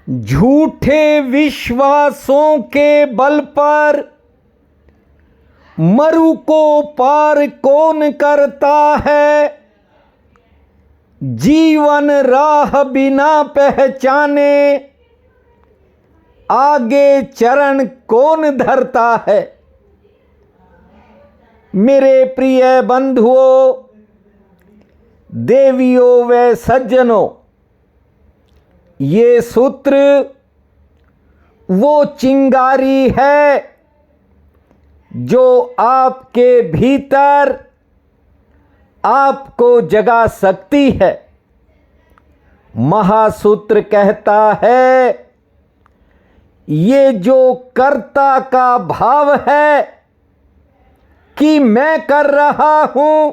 झूठे विश्वासों के बल पर मरु को पार कौन करता है। जीवन राह बिना पहचाने आगे चरण कौन धरता है। मेरे प्रिय बंधुओं, देवियों व सज्जनों, ये सूत्र वो चिंगारी है जो आपके भीतर आपको जगा सकती है। महासूत्र कहता है, ये जो कर्ता का भाव है कि मैं कर रहा हूं,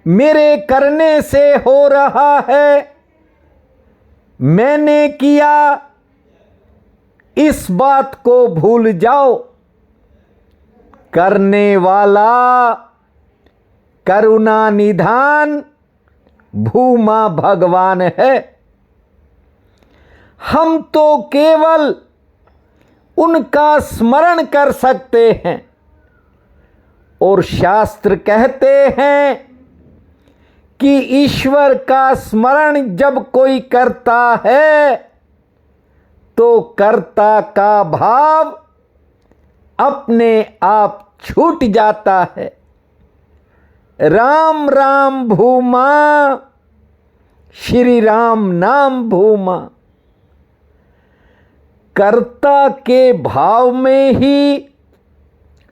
मेरे करने से हो रहा है, मैंने किया, इस बात को भूल जाओ। करने वाला करुणा निधान भूमा भगवान है। हम तो केवल उनका स्मरण कर सकते हैं। और शास्त्र कहते हैं कि ईश्वर का स्मरण जब कोई करता है तो कर्ता का भाव अपने आप छूट जाता है। राम राम भूमा, श्री राम नाम भूमा। कर्ता के भाव में ही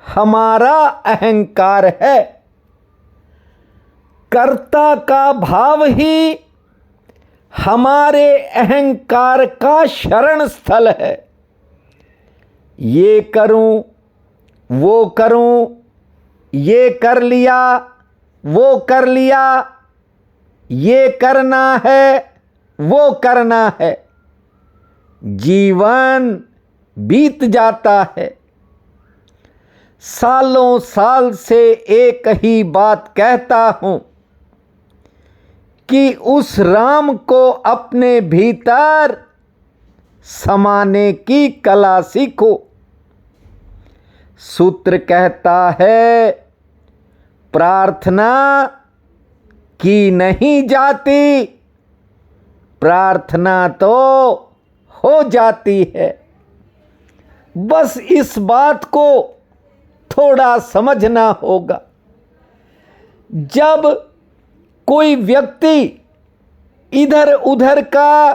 हमारा अहंकार है। कर्ता का भाव ही हमारे अहंकार का शरण स्थल है। ये करूं, वो करूं, ये कर लिया, वो कर लिया, ये करना है, वो करना है। जीवन बीत जाता है। सालों साल से एक ही बात कहता हूं कि उस राम को अपने भीतर समाने की कला सीखो। सूत्र कहता है, प्रार्थना की नहीं जाती, प्रार्थना तो हो जाती है। बस इस बात को थोड़ा समझना होगा। जब कोई व्यक्ति इधर उधर का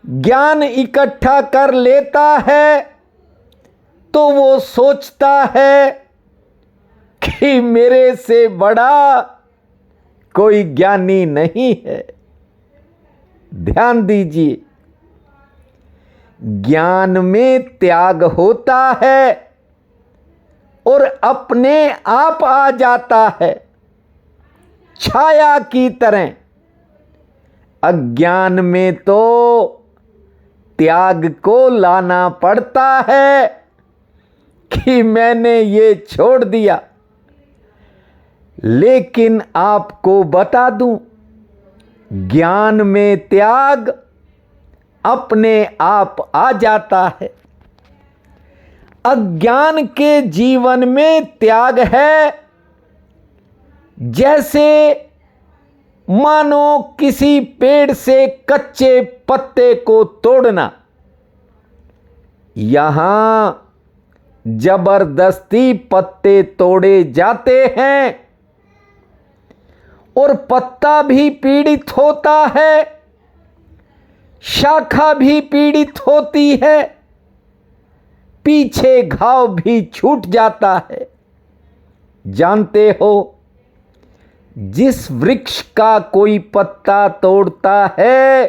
ज्ञान इकट्ठा कर लेता है तो वो सोचता है कि मेरे से बड़ा कोई ज्ञानी नहीं है। ध्यान दीजिए, ज्ञान में त्याग होता है और अपने आप आ जाता है, छाया की तरह। अज्ञान में तो त्याग को लाना पड़ता है कि मैंने ये छोड़ दिया। लेकिन आपको बता दूं, ज्ञान में त्याग अपने आप आ जाता है। अज्ञान के जीवन में त्याग है जैसे मानो किसी पेड़ से कच्चे पत्ते को तोड़ना। यहां जबरदस्ती पत्ते तोड़े जाते हैं और पत्ता भी पीड़ित होता है, शाखा भी पीड़ित होती है, पीछे घाव भी छूट जाता है। जानते हो, जिस वृक्ष का कोई पत्ता तोड़ता है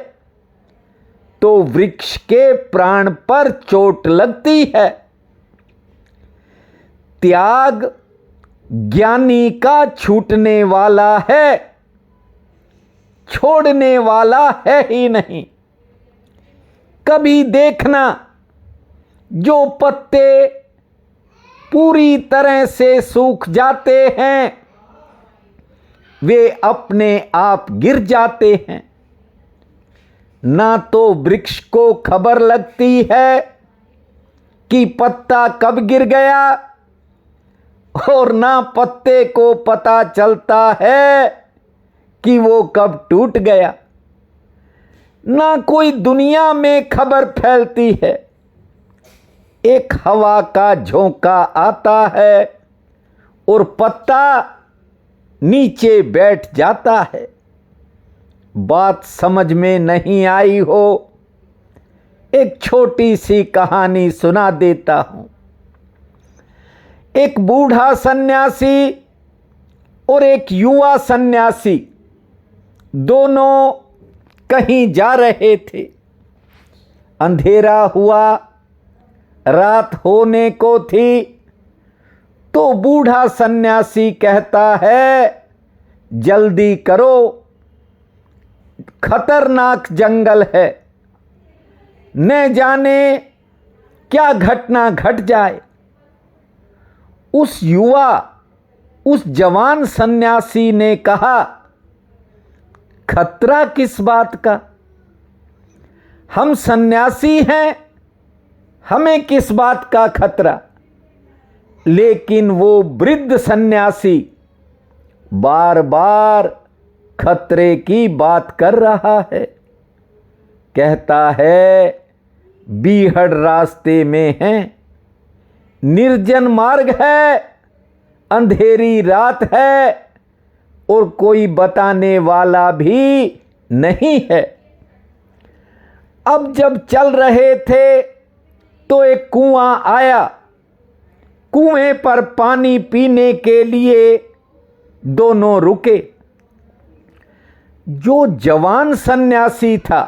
तो वृक्ष के प्राण पर चोट लगती है। त्याग ज्ञानी का छूटने वाला है, छोड़ने वाला है ही नहीं। कभी देखना, जो पत्ते पूरी तरह से सूख जाते हैं वे अपने आप गिर जाते हैं। ना तो वृक्ष को खबर लगती है कि पत्ता कब गिर गया, और ना पत्ते को पता चलता है कि वो कब टूट गया। ना कोई दुनिया में खबर फैलती है। एक हवा का झोंका आता है और पत्ता नीचे बैठ जाता है। बात समझ में नहीं आई हो, एक छोटी सी कहानी सुना देता हूं। एक बूढ़ा सन्यासी और एक युवा सन्यासी दोनों कहीं जा रहे थे। अंधेरा हुआ, रात होने को थी, तो बूढ़ा सन्यासी कहता है, जल्दी करो, खतरनाक जंगल है, न जाने क्या घटना घट जाए। उस जवान सन्यासी ने कहा, खतरा किस बात का, हम सन्यासी हैं, हमें किस बात का खतरा। लेकिन वो वृद्ध सन्यासी बार बार खतरे की बात कर रहा है। कहता है, बीहड़ रास्ते में है, निर्जन मार्ग है, अंधेरी रात है और कोई बताने वाला भी नहीं है। अब जब चल रहे थे तो एक कुआं आया। कुएं पर पानी पीने के लिए दोनों रुके। जो जवान सन्यासी था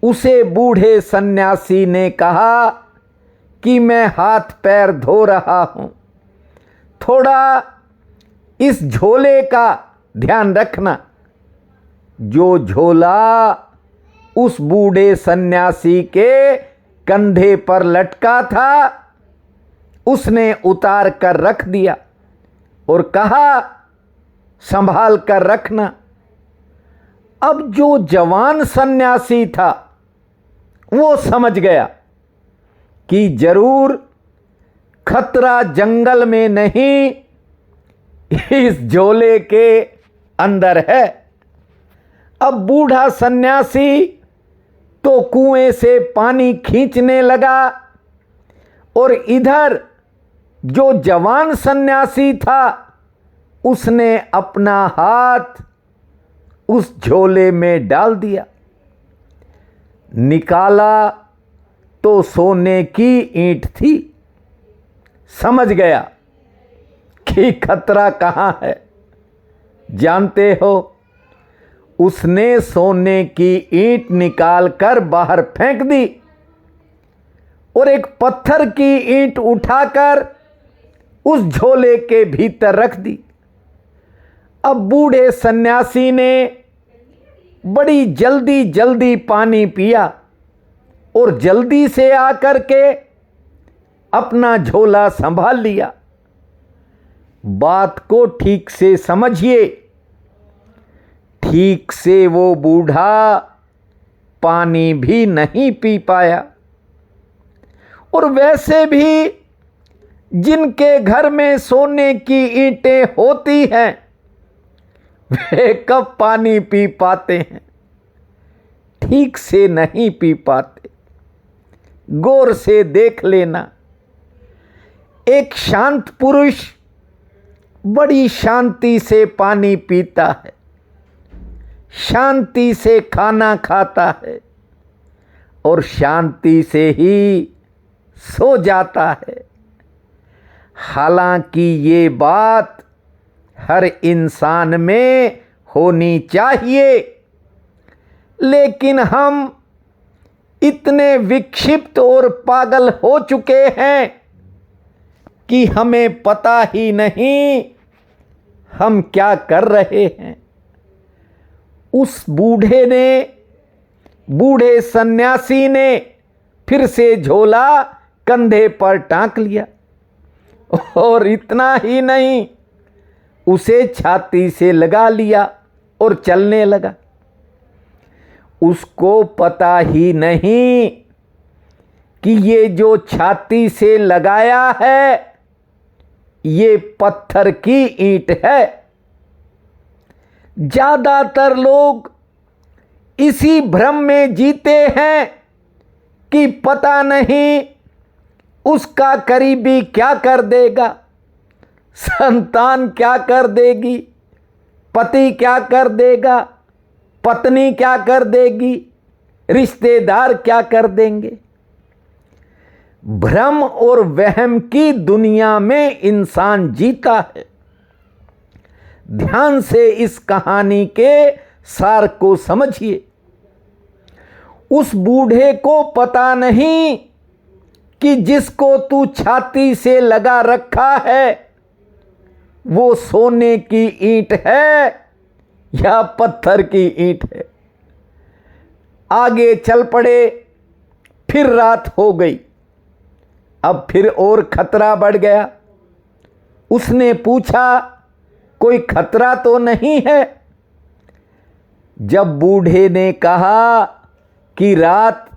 उसे बूढ़े सन्यासी ने कहा कि मैं हाथ पैर धो रहा हूं, थोड़ा इस झोले का ध्यान रखना। जो झोला उस बूढ़े सन्यासी के कंधे पर लटका था उसने उतार कर रख दिया और कहा, संभाल कर रखना। अब जो जवान सन्यासी था वो समझ गया कि जरूर खतरा जंगल में नहीं, इस झोले के अंदर है। अब बूढ़ा सन्यासी तो कुएं से पानी खींचने लगा और इधर जो जवान सन्यासी था उसने अपना हाथ उस झोले में डाल दिया। निकाला तो सोने की ईंट थी। समझ गया कि खतरा कहां है। जानते हो, उसने सोने की ईंट निकालकर बाहर फेंक दी और एक पत्थर की ईंट उठाकर उस झोले के भीतर रख दी। अब बूढ़े सन्यासी ने बड़ी जल्दी जल्दी पानी पिया और जल्दी से आकर के अपना झोला संभाल लिया। बात को ठीक से समझिए। ठीक से वो बूढ़ा पानी भी नहीं पी पाया। और वैसे भी जिनके घर में सोने की ईंटें होती हैं वे कब पानी पी पाते हैं? ठीक से नहीं पी पाते। गौर से देख लेना। एक शांत पुरुष बड़ी शांति से पानी पीता है, शांति से खाना खाता है और शांति से ही सो जाता है। हालांकि ये बात हर इंसान में होनी चाहिए, लेकिन हम इतने विक्षिप्त और पागल हो चुके हैं कि हमें पता ही नहीं हम क्या कर रहे हैं। उस बूढ़े सन्यासी ने फिर से झोला कंधे पर टांक लिया और इतना ही नहीं, उसे छाती से लगा लिया और चलने लगा। उसको पता ही नहीं कि ये जो छाती से लगाया है ये पत्थर की ईंट है। ज्यादातर लोग इसी भ्रम में जीते हैं कि पता नहीं उसका करीबी क्या कर देगा, संतान क्या कर देगी, पति क्या कर देगा, पत्नी क्या कर देगी, रिश्तेदार क्या कर देंगे। भ्रम और वहम की दुनिया में इंसान जीता है। ध्यान से इस कहानी के सार को समझिए। उस बूढ़े को पता नहीं कि जिसको तू छाती से लगा रखा है वो सोने की ईंट है या पत्थर की ईंट है। आगे चल पड़े, फिर रात हो गई। अब फिर और खतरा बढ़ गया। उसने पूछा, कोई खतरा तो नहीं है? जब बूढ़े ने कहा कि रात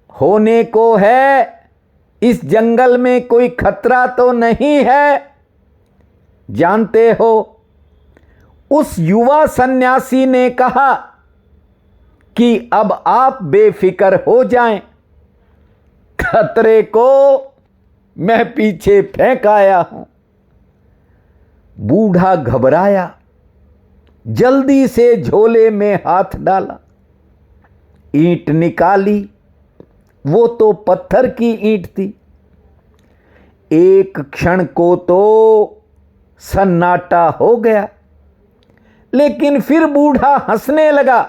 होने को है, इस जंगल में कोई खतरा तो नहीं है, जानते हो, उस युवा सन्यासी ने कहा कि अब आप बेफिक्र हो जाएं, खतरे को मैं पीछे फेंक आया हूं। बूढ़ा घबराया, जल्दी से झोले में हाथ डाला, ईंट निकाली। वो तो पत्थर की ईंट थी। एक क्षण को तो सन्नाटा हो गया, लेकिन फिर बूढ़ा हंसने लगा।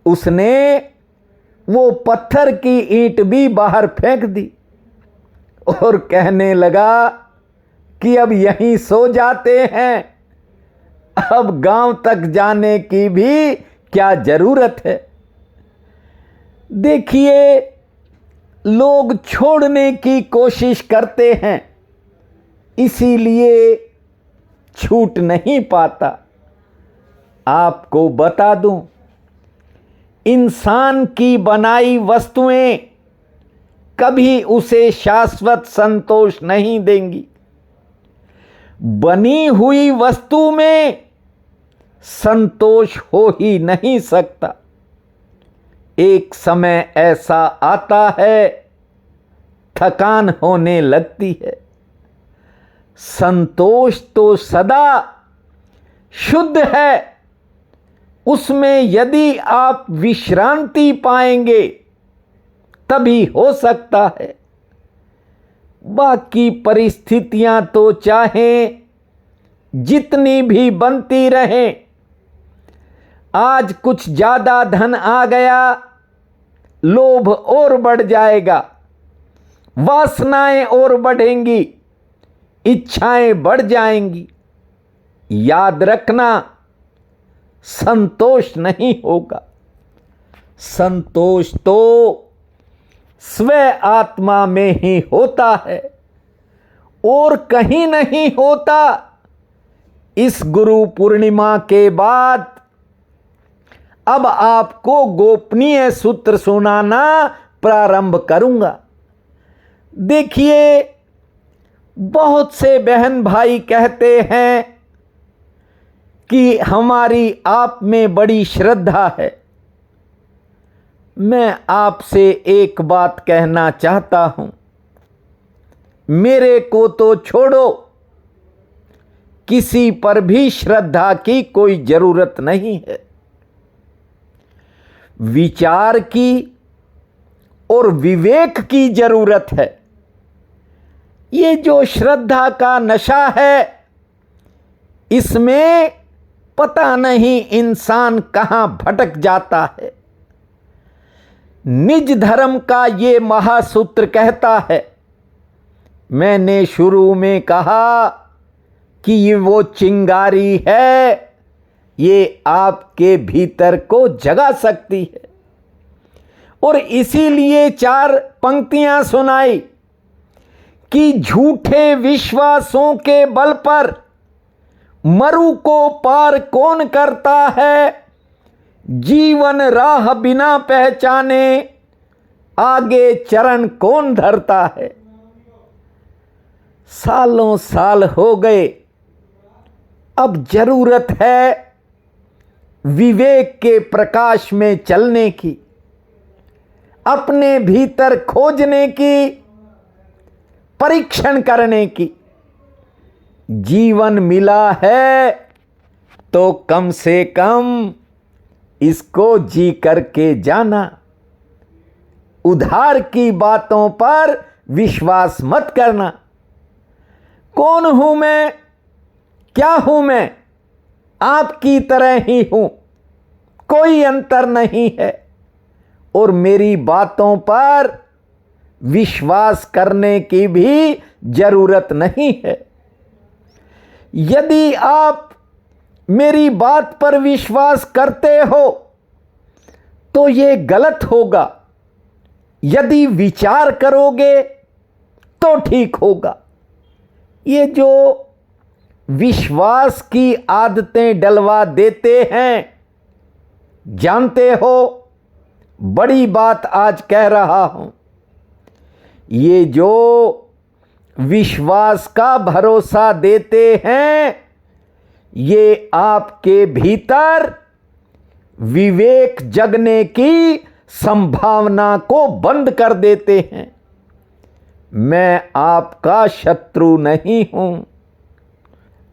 उसने वो पत्थर की ईंट भी बाहर फेंक दी और कहने लगा कि अब यहीं सो जाते हैं, अब गांव तक जाने की भी क्या जरूरत है। देखिए, लोग छोड़ने की कोशिश करते हैं, इसीलिए छूट नहीं पाता। आपको बता दूं, इंसान की बनाई वस्तुएं कभी उसे शाश्वत संतोष नहीं देंगी। बनी हुई वस्तु में संतोष हो ही नहीं सकता। एक समय ऐसा आता है, थकान होने लगती है। संतोष तो सदा शुद्ध है, उसमें यदि आप विश्रांति पाएंगे तभी हो सकता है। बाकी परिस्थितियां तो चाहे जितनी भी बनती रहें, आज कुछ ज्यादा धन आ गया, लोभ और बढ़ जाएगा, वासनाएं और बढ़ेंगी, इच्छाएं बढ़ जाएंगी। याद रखना, संतोष नहीं होगा। संतोष तो स्व आत्मा में ही होता है और कहीं नहीं होता। इस गुरु पूर्णिमा के बाद अब आपको गोपनीय सूत्र सुनाना प्रारंभ करूंगा। देखिए, बहुत से बहन भाई कहते हैं कि हमारी आप में बड़ी श्रद्धा है। मैं आपसे एक बात कहना चाहता हूं, मेरे को तो छोड़ो, किसी पर भी श्रद्धा की कोई जरूरत नहीं है। विचार की और विवेक की जरूरत है। ये जो श्रद्धा का नशा है, इसमें पता नहीं इंसान कहां भटक जाता है। निज धर्म का ये महासूत्र कहता है, मैंने शुरू में कहा कि ये वो चिंगारी है, ये आपके भीतर को जगा सकती है। और इसीलिए 4 पंक्तियां सुनाई कि झूठे विश्वासों के बल पर मरु को पार कौन करता है, जीवन राह बिना पहचाने आगे चरण कौन धरता है। सालों साल हो गए, अब जरूरत है विवेक के प्रकाश में चलने की, अपने भीतर खोजने की, परीक्षण करने की। जीवन मिला है तो कम से कम इसको जी करके जाना। उधार की बातों पर विश्वास मत करना। कौन हूं मैं, क्या हूं मैं, आपकी तरह ही हूं, कोई अंतर नहीं है। और मेरी बातों पर विश्वास करने की भी जरूरत नहीं है। यदि आप मेरी बात पर विश्वास करते हो तो यह गलत होगा, यदि विचार करोगे तो ठीक होगा। ये जो विश्वास की आदतें डलवा देते हैं, जानते हो, बड़ी बात आज कह रहा हूं, ये जो विश्वास का भरोसा देते हैं, ये आपके भीतर विवेक जगने की संभावना को बंद कर देते हैं। मैं आपका शत्रु नहीं हूं,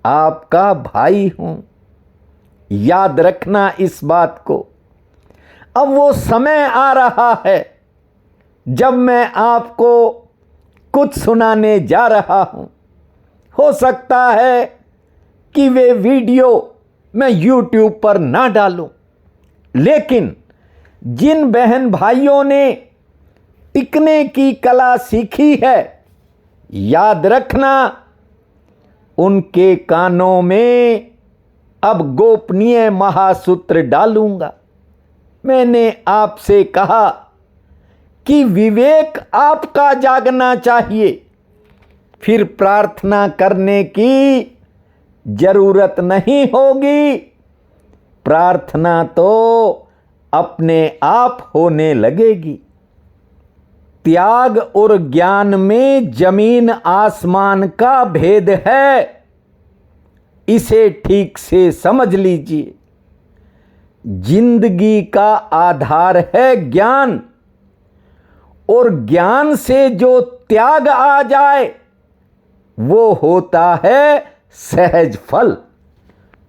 आपका भाई हूं। याद रखना इस बात को। अब वो समय आ रहा है जब मैं आपको कुछ सुनाने जा रहा हूं। हो सकता है कि वे वीडियो मैं YouTube पर ना डालूं, लेकिन जिन बहन भाइयों ने टिकने की कला सीखी है, याद रखना, उनके कानों में अब गोपनीय महासूत्र डालूंगा। मैंने आपसे कहा कि विवेक आपका जागना चाहिए, फिर प्रार्थना करने की जरूरत नहीं होगी। प्रार्थना तो अपने आप होने लगेगी। त्याग और ज्ञान में जमीन आसमान का भेद है, इसे ठीक से समझ लीजिए। जिंदगी का आधार है ज्ञान, और ज्ञान से जो त्याग आ जाए वो होता है सहज फल।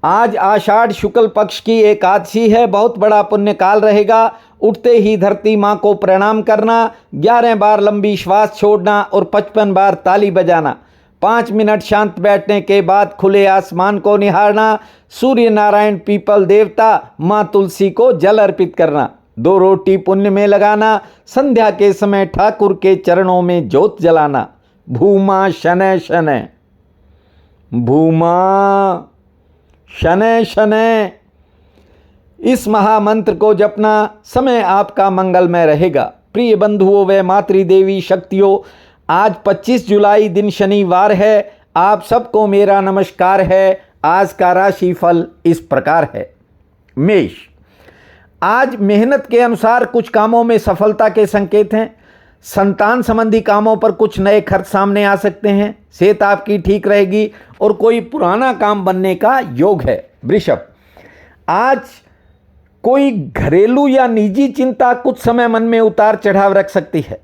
आज आषाढ़ शुक्ल पक्ष की एकादशी है, बहुत बड़ा पुण्य काल रहेगा। उठते ही धरती माँ को प्रणाम करना, 11 बार लंबी श्वास छोड़ना और 55 बार ताली बजाना। 5 मिनट शांत बैठने के बाद खुले आसमान को निहारना। सूर्य नारायण पीपल देवता माँ तुलसी को जल अर्पित करना। 2 रोटी पुण्य में लगाना। संध्या के समय ठाकुर के चरणों में ज्योत जलाना। भूमा शनै शनै, भूमा शनै शनै, इस महामंत्र को जपना। समय आपका मंगलमय रहेगा। प्रिय बंधुओं व मातृदेवी शक्तियों, आज 25 जुलाई दिन शनिवार है। आप सबको मेरा नमस्कार है। आज का राशि फल इस प्रकार है। मेष, आज मेहनत के अनुसार कुछ कामों में सफलता के संकेत हैं। संतान संबंधी कामों पर कुछ नए खर्च सामने आ सकते हैं। सेहत आपकी ठीक रहेगी और कोई पुराना काम बनने का योग है। वृषभ, आज कोई घरेलू या निजी चिंता कुछ समय मन में उतार चढ़ाव रख सकती है।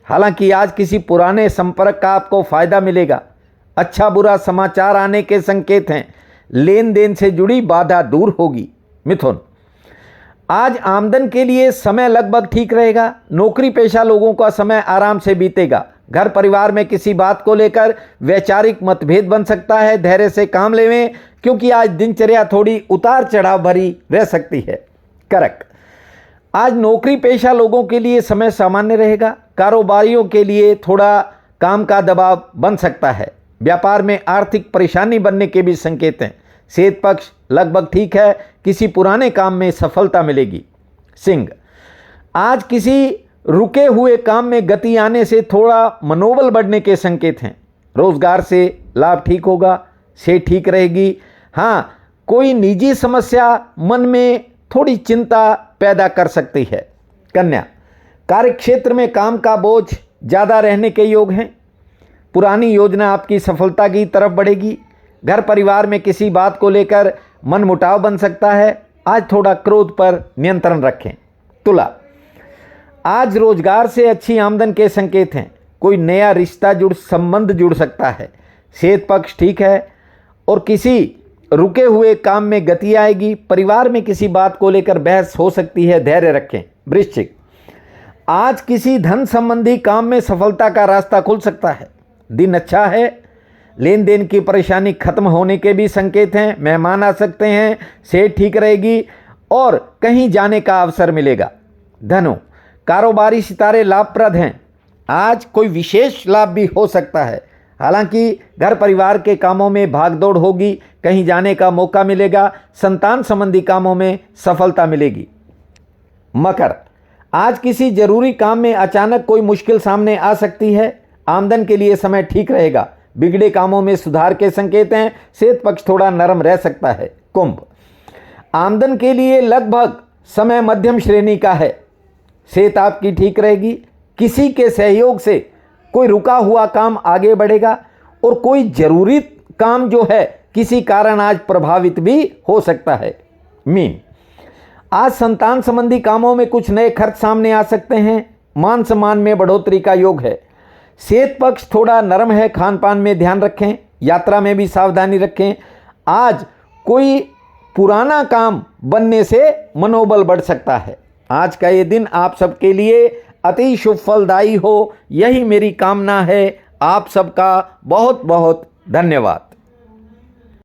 हालांकि आज किसी पुराने संपर्क का आपको फायदा मिलेगा। अच्छा बुरा समाचार आने के संकेत हैं। लेन देन से जुड़ी बाधा दूर होगी। मिथुन, आज आमदन के लिए समय लगभग ठीक रहेगा। नौकरी पेशा लोगों का समय आराम से बीतेगा। घर परिवार में किसी बात को लेकर वैचारिक मतभेद बन सकता है। धैर्य से काम लेवें, क्योंकि आज दिनचर्या थोड़ी उतार चढ़ाव भरी रह सकती है। कर्क, आज नौकरी पेशा लोगों के लिए समय सामान्य रहेगा। कारोबारियों के लिए थोड़ा काम का दबाव बन सकता है। व्यापार में आर्थिक परेशानी बनने के भी संकेत हैं। सेहत पक्ष लगभग ठीक है। किसी पुराने काम में सफलता मिलेगी। सिंह, आज किसी रुके हुए काम में गति आने से थोड़ा मनोबल बढ़ने के संकेत हैं। रोजगार से लाभ ठीक होगा। सेहत ठीक रहेगी। हाँ, कोई निजी समस्या मन में थोड़ी चिंता पैदा कर सकती है। कन्या, कार्यक्षेत्र में काम का बोझ ज़्यादा रहने के योग हैं। पुरानी योजना आपकी सफलता की तरफ बढ़ेगी। घर परिवार में किसी बात को लेकर मनमुटाव बन सकता है। आज थोड़ा क्रोध पर नियंत्रण रखें। तुला, आज रोजगार से अच्छी आमदन के संकेत हैं। कोई नया रिश्ता संबंध जुड़ सकता है। सेहत पक्ष ठीक है और किसी रुके हुए काम में गति आएगी। परिवार में किसी बात को लेकर बहस हो सकती है, धैर्य रखें। वृश्चिक, आज किसी धन संबंधी काम में सफलता का रास्ता खुल सकता है। दिन अच्छा है। लेन देन की परेशानी खत्म होने के भी संकेत हैं। मेहमान आ सकते हैं। सेहत ठीक रहेगी और कहीं जाने का अवसर मिलेगा। धनु, कारोबारी सितारे लाभप्रद हैं। आज कोई विशेष लाभ भी हो सकता है। हालांकि घर परिवार के कामों में भागदौड़ होगी। कहीं जाने का मौका मिलेगा। संतान संबंधी कामों में सफलता मिलेगी। मकर, आज किसी जरूरी काम में अचानक कोई मुश्किल सामने आ सकती है। आमदन के लिए समय ठीक रहेगा। बिगड़े कामों में सुधार के संकेत हैं। सेहत पक्ष थोड़ा नरम रह सकता है। कुंभ, आमदन के लिए लगभग समय मध्यम श्रेणी का है। सेहत आपकी ठीक रहेगी। किसी के सहयोग से कोई रुका हुआ काम आगे बढ़ेगा और कोई जरूरी काम जो है किसी कारण आज प्रभावित भी हो सकता है। मीन, आज संतान संबंधी कामों में कुछ नए खर्च सामने आ सकते हैं। मान सम्मान में बढ़ोतरी का योग है। सेहत पक्ष थोड़ा नरम है। खान पान में ध्यान रखें। यात्रा में भी सावधानी रखें। आज कोई पुराना काम बनने से मनोबल बढ़ सकता है। आज का ये दिन आप सबके लिए अति शुभ फलदायी हो, यही मेरी कामना है। आप सबका बहुत बहुत धन्यवाद।